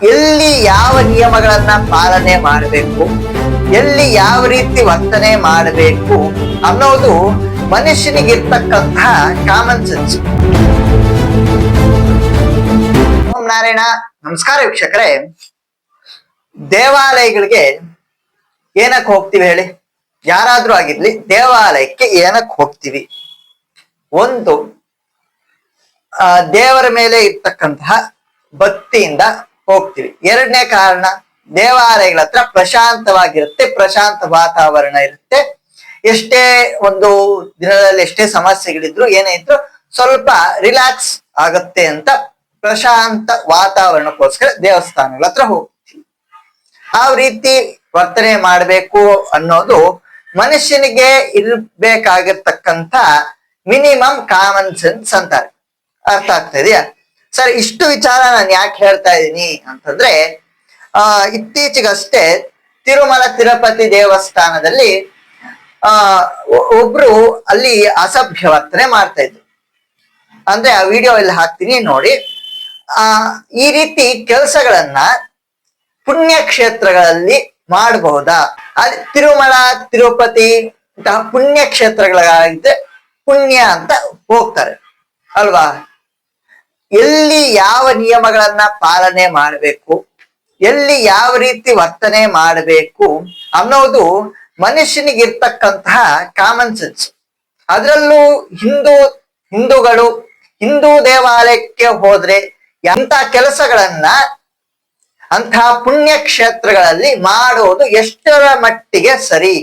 ಎಲ್ಲಿ ಯಾವ ನಿಯಮಗಳನ್ನ ಪಾಲನೆ ಮಾಡಬೇಕು, ಎಲ್ಲಿ ಯಾವ ರೀತಿ ವರ್ತನೆ ಮಾಡಬೇಕು ಅನ್ನೋದು ಮನುಷ್ಯನಿಗಿರ್ತಕ್ಕಂತಹ ಕಾಮನ್ ಸೆನ್ಸ್. ಓಂ ನಾರಾಯಣ. ನಮಸ್ಕಾರ ವೀಕ್ಷಕರೇ. ದೇವಾಲಯಗಳಿಗೆ ಏನಕ್ಕೆ ಹೋಗ್ತೀವಿ ಹೇಳಿ? ಯಾರಾದ್ರೂ ಆಗಿರ್ಲಿ, ದೇವಾಲಯಕ್ಕೆ ಏನಕ್ಕೆ ಹೋಗ್ತೀವಿ? ಒಂದು, ದೇವರ ಮೇಲೆ ಇರ್ತಕ್ಕಂತಹ ಭಕ್ತಿಯಿಂದ ಹೋಗ್ತೀವಿ. ಎರಡನೇ ಕಾರಣ, ದೇವಾಲಯಗಳ ಹತ್ರ ಪ್ರಶಾಂತವಾಗಿರುತ್ತೆ, ಪ್ರಶಾಂತ ವಾತಾವರಣ ಇರುತ್ತೆ. ಎಷ್ಟೇ ಒಂದು ದಿನದಲ್ಲಿ ಎಷ್ಟೇ ಸಮಸ್ಯೆಗಳಿದ್ರು ಏನೇ ಇದ್ರು ಸ್ವಲ್ಪ ರಿಲ್ಯಾಕ್ಸ್ ಆಗುತ್ತೆ ಅಂತ ಪ್ರಶಾಂತ ವಾತಾವರಣಕ್ಕೋಸ್ಕರ ದೇವಸ್ಥಾನಗಳ ಹತ್ರ ಹೋಗ್ತೀವಿ. ಆ ರೀತಿ ವರ್ತನೆ ಮಾಡಬೇಕು ಅನ್ನೋದು ಮನುಷ್ಯನಿಗೆ ಇರ್ಬೇಕಾಗಿರ್ತಕ್ಕಂಥ ಮಿನಿಮಮ್ ಕಾಮನ್ ಸೆನ್ಸ್ ಅಂತಾರೆ. ಅರ್ಥ ಆಗ್ತಾ ಇದೆಯಾ ಸರ್? ಇಷ್ಟು ವಿಚಾರ ನಾನು ಯಾಕೆ ಹೇಳ್ತಾ ಇದ್ದೀನಿ ಅಂತಂದ್ರೆ, ಇತ್ತೀಚೆಗಷ್ಟೇ ತಿರುಮಲ ತಿರುಪತಿ ದೇವಸ್ಥಾನದಲ್ಲಿ ಒಬ್ರು ಅಲ್ಲಿ ಅಸಭ್ಯ ವರ್ತನೆ ಮಾಡ್ತಾ ಇದ್ರು. ಅಂದ್ರೆ ಆ ವಿಡಿಯೋ ಇಲ್ಲಿ ಹಾಕ್ತೀನಿ ನೋಡಿ. ಈ ರೀತಿ ಕೆಲಸಗಳನ್ನ ಪುಣ್ಯ ಕ್ಷೇತ್ರಗಳಲ್ಲಿ ಮಾಡಬಹುದಾ? ಅಲ್ಲಿ ತಿರುಮಲ ತಿರುಪತಿ ಇಂತಹ ಪುಣ್ಯ ಕ್ಷೇತ್ರಗಳಾಗಿದ್ರೆ ಪುಣ್ಯ ಅಂತ ಹೋಗ್ತಾರೆ ಅಲ್ವಾ? ಎಲ್ಲಿ ಯಾವ ನಿಯಮಗಳನ್ನ ಪಾಲನೆ ಮಾಡಬೇಕು, ಎಲ್ಲಿ ಯಾವ ರೀತಿ ವರ್ತನೆ ಮಾಡಬೇಕು ಅನ್ನೋದು ಮನುಷ್ಯನಿಗಿರ್ತಕ್ಕಂತಹ ಕಾಮನ್ ಸೆನ್ಸ್. ಅದರಲ್ಲೂ ಹಿಂದೂಗಳು ಹಿಂದೂ ದೇವಾಲಯಕ್ಕೆ ಹೋದ್ರೆ ಎಂತ ಕೆಲಸಗಳನ್ನ ಅಂತಹ ಪುಣ್ಯ ಕ್ಷೇತ್ರಗಳಲ್ಲಿ ಮಾಡೋದು ಎಷ್ಟರ ಮಟ್ಟಿಗೆ ಸರಿ